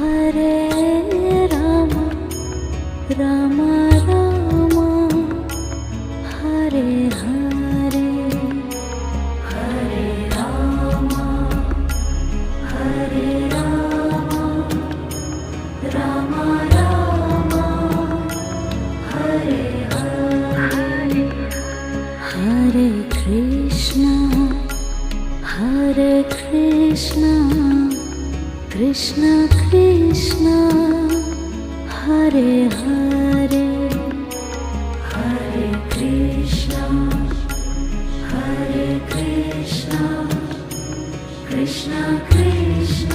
Hare Rama Rama Rama Hare Hare Hare Rama Hare Rama Rama Rama Hare Hare Hare Krishna Krishna Krishna Hare Hare Hare Krishna Krishna Krishna